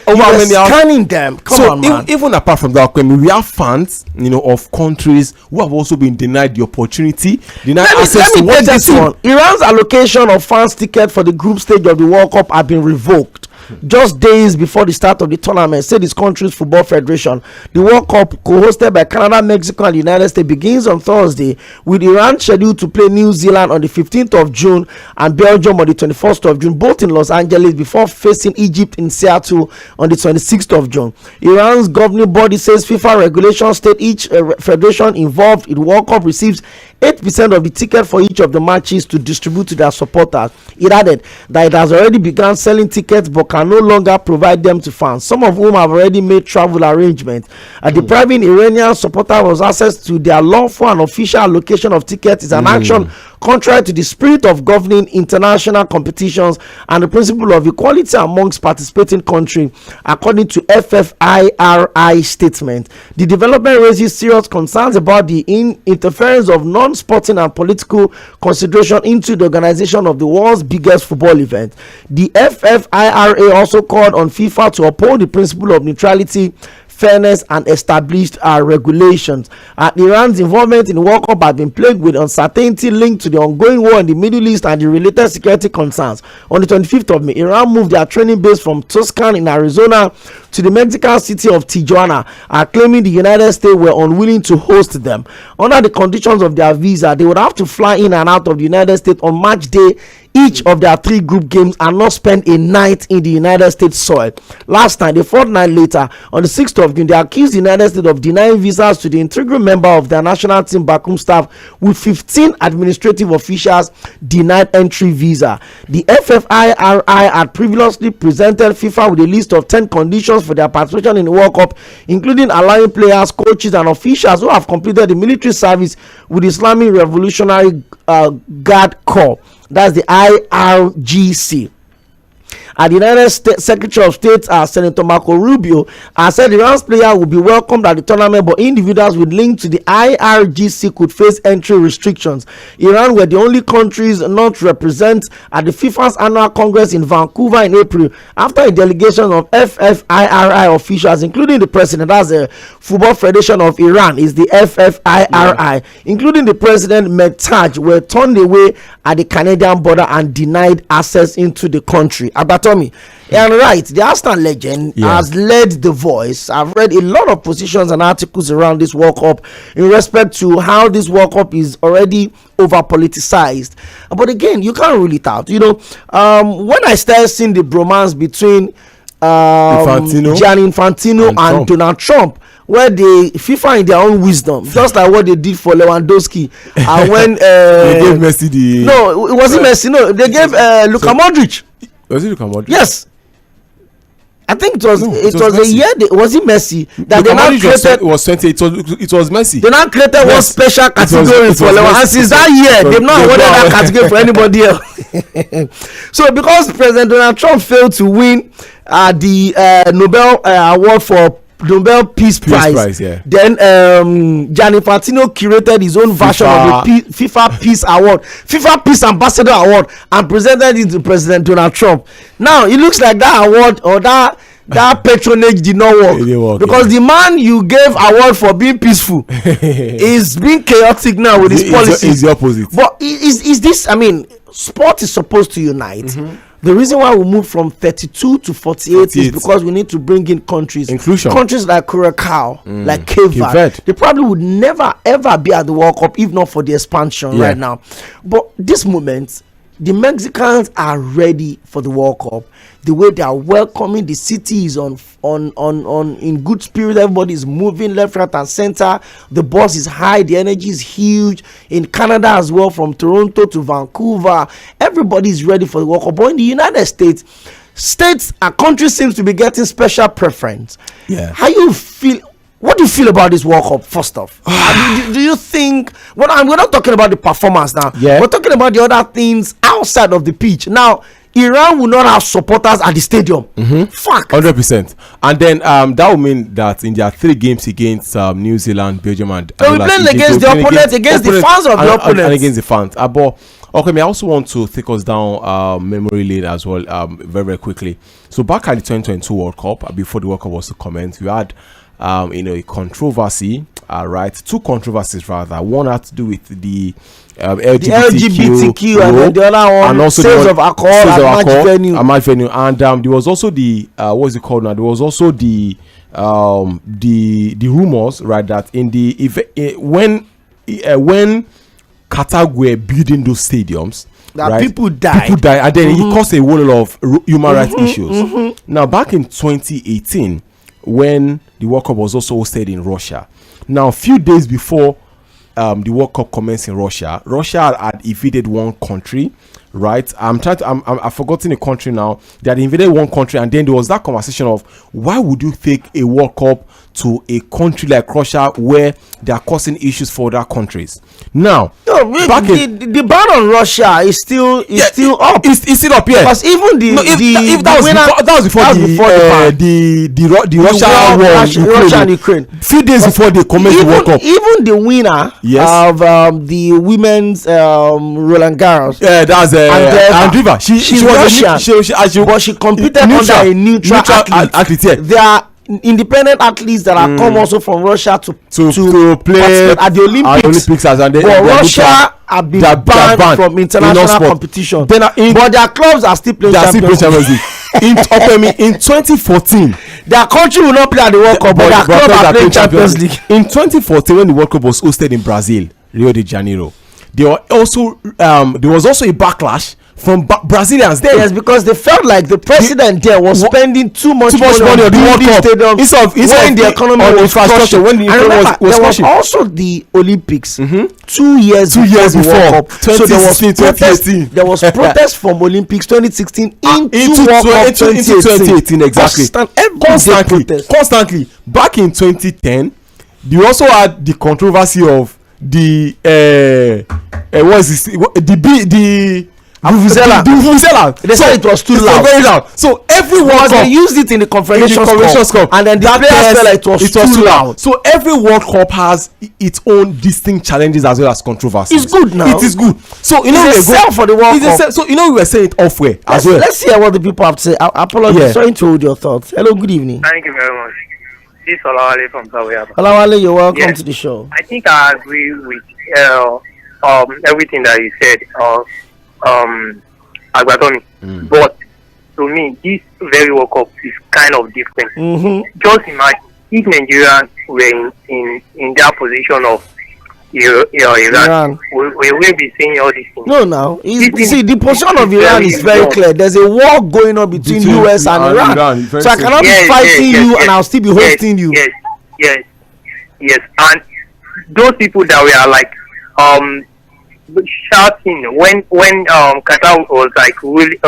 Over many hours. Scanning them. Come on, man. Even apart from that, we have fans, of countries who have also been denied the opportunity. Let me take this one. Iran's allocation of fans ticket for the group stage of the World Cup have been revoked just days before the start of the tournament, said this country's football federation. The World Cup, co-hosted by Canada, Mexico, and the United States, begins on Thursday, with Iran scheduled to play New Zealand on the 15th of June and Belgium on the 21st of June, both in Los Angeles, before facing Egypt in Seattle on the 26th of June. Iran's governing body says FIFA regulations state each federation involved in the World Cup receives 8% of the ticket for each of the matches to distribute to their supporters. It added that it has already begun selling tickets but can no longer provide them to fans, some of whom have already made travel arrangements. Depriving Iranian supporters of access to their lawful and official allocation of tickets is an action contrary to the spirit of governing international competitions and the principle of equality amongst participating countries, according to FFIRI statement. The development raises serious concerns about the interference of non-sporting and political consideration into the organization of the world's biggest football event. The FFIRA also called on FIFA to uphold the principle of neutrality, fairness, and established regulations. Iran's involvement in the World Cup has been plagued with uncertainty linked to the ongoing war in the Middle East and the related security concerns. On the 25th of May, Iran moved their training base from Tucson in Arizona to the Mexican city of Tijuana, claiming the United States were unwilling to host them. Under the conditions of their visa, they would have to fly in and out of the United States on match day each of their 3 group games and not spend a night in the United States soil. Last night, a fortnight later, on the 6th of June, they accused the United States of denying visas to the integral member of their national team backroom staff, with 15 administrative officials denied entry visa. The FFIRI had previously presented FIFA with a list of 10 conditions reasons for their participation in the World Cup, including allowing players, coaches, and officials who have completed the military service with Islamic Revolutionary Guard Corps. That's the IRGC. The United States Secretary of State Senator Marco Rubio said Iran's player will be welcomed at the tournament, but individuals with link to the IRGC could face entry restrictions. Iran were the only countries not represented at the FIFA's annual Congress in Vancouver in April after a delegation of FFIRI officials, including the president, that's the Football Federation of Iran, is the FFIRI, including the president Mehtaj, were turned away at the Canadian border and denied access into the country. Tommy, and right, the Arsenal legend has led the voice. I've read a lot of positions and articles around this World Cup in respect to how this World Cup is already over politicized. But again, you can't rule it out. You know, when I started seeing the bromance between Gianni Infantino and Donald Trump, where the FIFA in their own wisdom, just like what they did for Lewandowski, and when they gave Messi the it wasn't Messi. No, they gave Luka Modric. Was it Luka Modric? Yes. I think it was a year. Was it Messi that they now created? It was 20. It was Messi. They now created one special category for Lewandowski. And since that year, they've not awarded that category for anybody else. So because President Donald Trump failed to win the Nobel Award for Nobel Peace Prize, then Gianni Infantino curated his own version of the FIFA Peace Award, FIFA Peace Ambassador Award, and presented it to President Donald Trump. Now it looks like that award or that patronage did not work, because the man you gave award for being peaceful is being chaotic now with his policies. Is the opposite. But is this? I mean, sport is supposed to unite. The reason why we moved from 32 to 48 is because we need to bring in countries. Inclusion. Countries like Curacao, like Cape Verde. They probably would never ever be at the World Cup if not for the expansion right now. But this moment, the Mexicans are ready for the World Cup. The way they are welcoming, the city is on in good spirit. Everybody is moving left, right, and center. The buzz is high. The energy is huge. In Canada as well, from Toronto to Vancouver, everybody is ready for the World Cup. But in the United States, countries seems to be getting special preference. How you feel? What do you feel about this World Cup? First off, do you think? We're not talking about the performance now. We're talking about the other things outside of the pitch. Now, Iran will not have supporters at the stadium. Fuck. 100%. And then that will mean that in their 3 games against New Zealand, Belgium, and they'll be playing against the opponent, against the fans of the opponent, and against the fans. But okay, I also want to take us down memory lane as well, very, very quickly. So back at the 2022 World Cup, before the World Cup was to commence, we had a controversy, right? 2 controversies rather. One had to do with the LGBTQ and the other one, and also sales of alcohol at match venue. And there was also the what's it called now? There was also the rumors, right, that in the when Qatar were building those stadiums, that people died, and then it caused a whole lot of human rights issues. Now, back in 2018, when the World Cup was also hosted in Russia. Now, a few days before the World Cup commenced in Russia had invaded one country, right? I've forgotten the country now. They had invaded one country, and then there was that conversation of why would you take a World Cup to a country like Russia where they are causing issues for other countries. Now, the ban on Russia is still up. It's still up here. Because even that was before the Russia and Ukraine. Few days before they commenced the World Cup. Even the winner of the women's Roland Garros. That's Andriva. She's Russian. But she competed under a neutral athlete. They are independent athletes that are come also from Russia to play at the Olympics. But Russia have been banned from international competition. But their clubs are still playing Champions League. In 2014, their country will not play at the World Cup, but their club are playing Champions League. In 2014, when the World Cup was hosted in Brazil, Rio de Janeiro, there was also a backlash Brazilians there. Yes, because they felt like the president there was spending too much money on the World Cup stadium when the economy was infrastructure, when the economy was there was also the Olympics 2 years before the World Cup. So there was protest from Olympics 2016 into World Cup 2018 exactly. Constantly. Back in 2010, they also had the controversy of the what is this? The Vuvuzela. They said it was too loud. Very loud. So every World Cup, they used it in the Confederations Cup, and then the players felt like it was too loud. So every World Cup has its own distinct challenges as well as controversies. It's good now. It is good. So you know it's a sell for the World Cup. So you know we were saying it off way as well. Let's hear what the people have to say. I apologize. Sorry to hold your thoughts. Hello, good evening. Thank you very much. This is Olawale from Tᴏᴜᴛ. Olawale, you're welcome to the show. I think I agree with everything that you said. Agbatomi. But to me, this very World Cup is kind of different. Just imagine if Nigeria were in that position of Iran, we will be saying all these things. No. See, the position of Iran is very clear. There's a war going on between US and Iran. So I cannot be fighting you and I'll still be hosting you. Yes. And those people that were like shouting when Qatar was like really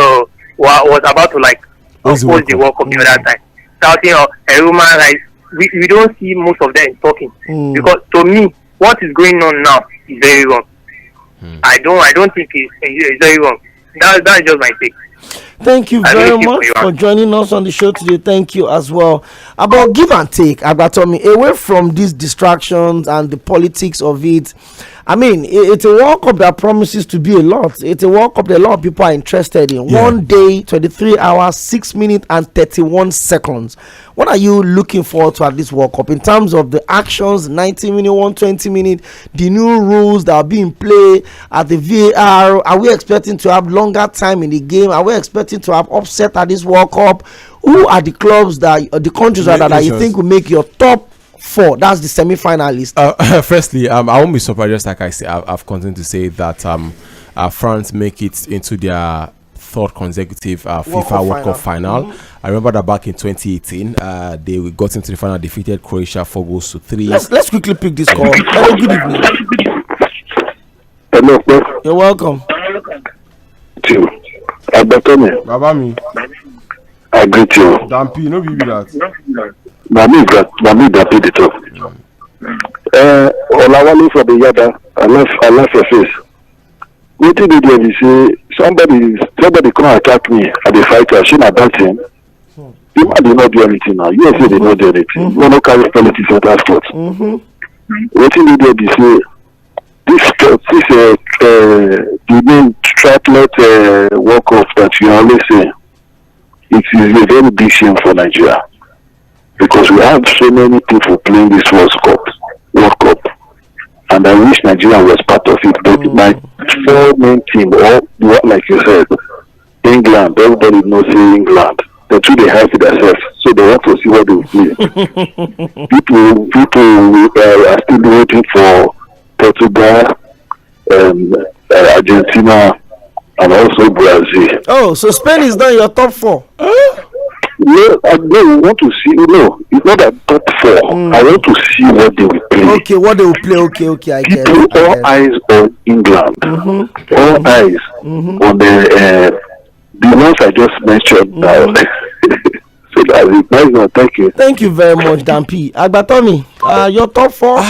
was about to like host the World Cup the other time, shouting human rights. We don't see most of them talking because to me what is going on now is very wrong. I don't think it's very wrong. That's just my take. Thank you very much for joining us on the show today. Thank you as well. About give and take, Agbatomi, away from these distractions and the politics of it, I mean, it's a World Cup that promises to be a lot. It's a World Cup that a lot of people are interested in. 1 day, 23 hours, 6 minutes, and 31 seconds. What are you looking forward to at this World Cup in terms of the actions, 90 minute, 120 minute, the new rules that are being played at the VAR? Are we expecting to have longer time in the game? Are we expecting to have upset at this World Cup? Who are the clubs the countries that you think will make your top 4? That's the semi-finalist. Firstly, I won't be surprised. Just like I say, I've continued to say that France make it into their third consecutive FIFA World Cup final. I remember that back in 2018, they got into the final, defeated Croatia 4-3. Let's quickly pick this call. Hello, good evening. Hello, you're welcome. Babami. I greet you. Dampi, no be that. Mami Dampi the top. Olawale for the Yada. I love your face. What did you say? Somebody come attack me at the fighter. She not dancing. You man did not do anything now. You say they not do anything. You don't carry politics on that sport. What did you say? This the main triathlete World Cup that you always say, it is a very big shame for Nigeria because we have so many people playing this World Cup, and I wish Nigeria was part of it. But my 4 main team, or like you said, England. Everybody knows England. The two they have it themselves, so they want to see what they will play. people are still waiting for Portugal, Argentina, and also Brazil. Oh, so Spain is not your top 4? No, I don't want to see. No, it's not a top 4. I want to see what they will play. Okay, what they will play. Okay, I get it. All eyes on England. All eyes on the ones I just mentioned now. So that's it. Nice one. Thank you. Thank you very much, Dampi. Agbatomi, your top 4?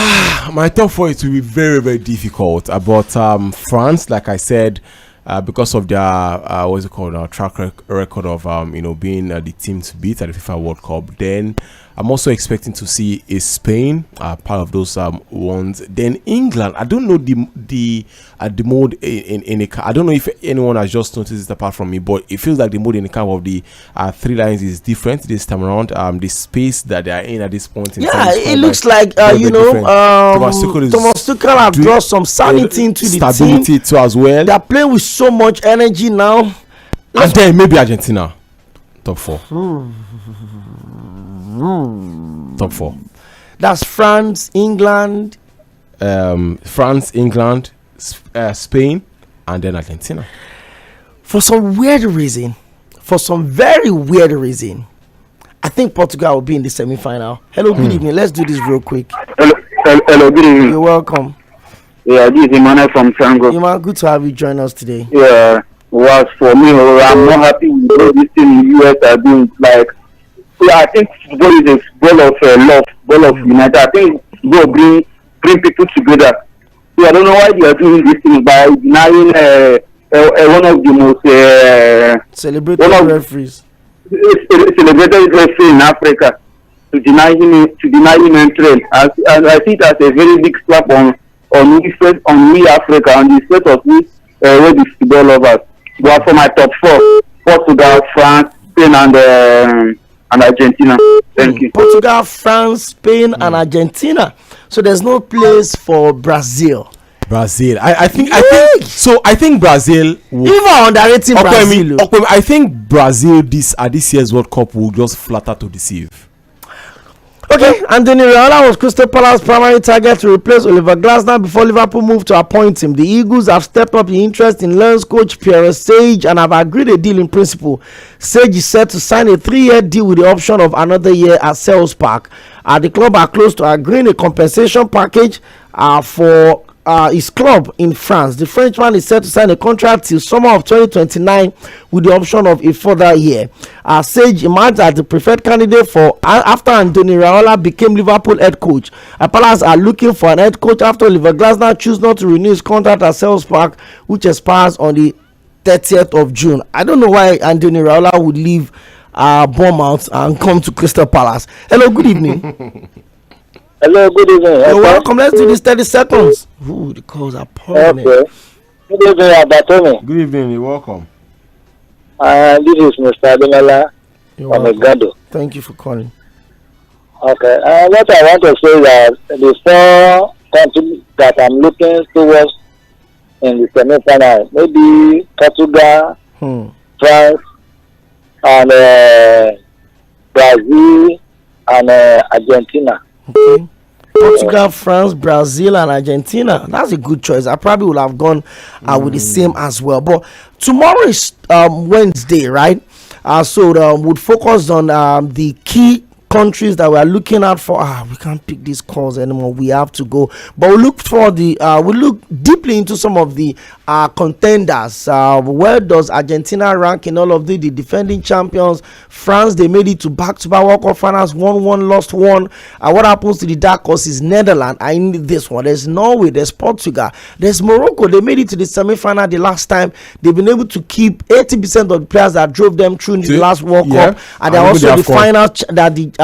My top 4 it will be very, very difficult. But France, like I said, because of their what's it called, track record of being the team to beat at the FIFA World Cup, then I'm also expecting to see Spain part of those ones. Then England, I don't know the mode in the I don't know if anyone has just noticed it apart from me, but it feels like the mode in the camp of the 3 lines is different this time around. The space that they are in at this point in time, it looks like Thomas Tuchel have brought some sanity into the stability team too as well. They're playing with so much energy now. And then maybe Argentina top 4. Top 4. That's France, England, Spain, and then Argentina. for some weird reason, for some very weird reason, I think Portugal will be in the semi-final. Hello, good evening. Let's do this real quick. Hello, good evening. You're welcome. Yeah, this is Emmanuel from Sango. Emmanuel, good to have you join us today. Yeah, was for me, I'm not happy with what this team in the US are doing. Like, yeah, I think football is a ball of love, ball of unity. I think football bring people together. So I don't know why they are doing this thing by denying one of the most celebrated referees. Celebrated referee in Africa to deny him entry. I see it as a very big slap on we Africa, on the state of we the football lovers. But for my top 4, Portugal, France, Spain, and Argentina. Thank you. Portugal, France, Spain, and Argentina. So there's no place for Brazil. I think Brazil will, even underrating Brazil. I think Brazil this year's World Cup will just flatter to deceive. Okay, Anthony Raiola was Crystal Palace's primary target to replace Oliver Glasner before Liverpool moved to appoint him. The Eagles have stepped up in interest in Lens coach Pierre Sage and have agreed a deal in principle. Sage is set to sign a 3-year deal with the option of another year at Selhurst Park. The club are close to agreeing a compensation package for his club in France. The Frenchman is set to sign a contract till summer of 2029 with the option of a further year. Sage emerged as the preferred candidate for after Anthony Raiola became Liverpool head coach. Palace are looking for an head coach after Oliver Glasner chose not to renew his contract at Selhurst Park, which expires on the 30th of June. I don't know why Anthony Raiola would leave Bournemouth and come to Crystal Palace. Hello, good evening. Hello, good evening. You're welcome. Let's do this 30 seconds. Ooh, the calls are pouring. Okay. Good evening, Abatoni. Good evening. You're welcome. This is Mr. Ademola from Egado. Thank you for calling. Okay. What I want to say is that the 4 countries that I'm looking towards in the semi-final, maybe Portugal, France, and Brazil, and Argentina. Okay. Portugal, France, Brazil, and Argentina. That's a good choice. I probably would have gone with the same as well. But tomorrow is Wednesday, right? So we'll focus on the key countries that we are looking at for. We can't pick these calls anymore. We have to go. But we'll look for we'll look deeply into some of the contenders. Where does Argentina rank in all of the defending champions? France, they made it to back-to-back World Cup finals, won one, lost one. What happens to the dark horses? Netherlands, I need this one. There's Norway, there's Portugal, there's Morocco. They made it to the semi-final the last time. They've been able to keep 80% of the players that drove them through in the last World Cup, and they're also the final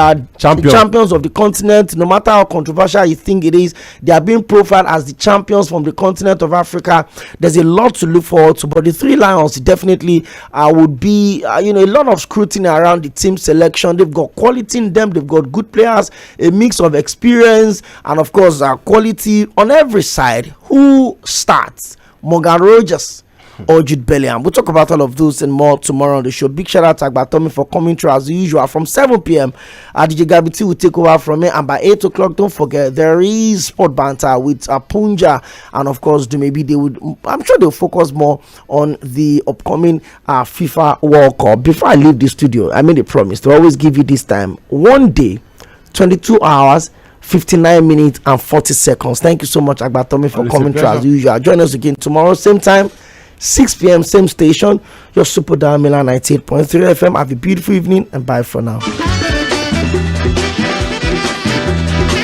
the champions of the continent. No matter how controversial you think it is, they are being profiled as the champions from the continent of Africa. There's a lot to look forward to, but the 3 Lions definitely would be a lot of scrutiny around the team selection. They've got quality in them, they've got good players, a mix of experience, and of course quality on every side. Who starts? Morgan Rogers or Jude Bellingham? We'll talk about all of those and more tomorrow on the show. Big shout out to Agbatomi for coming through as usual. From 7 p.m. DJ Gabiti will take over from me, and by 8 o'clock, don't forget there is sport banter with Punja, and of course I'm sure they'll focus more on the upcoming FIFA World Cup. Before I leave the studio, I made a promise to always give you this time: 1 day, 22 hours, 59 minutes and 40 seconds. Thank you so much, Agbatomi, for coming through as usual. Join us again tomorrow, same time, 6 p.m. same station. Your Super Dial Milan 98.3 FM. Have a beautiful evening and bye for now.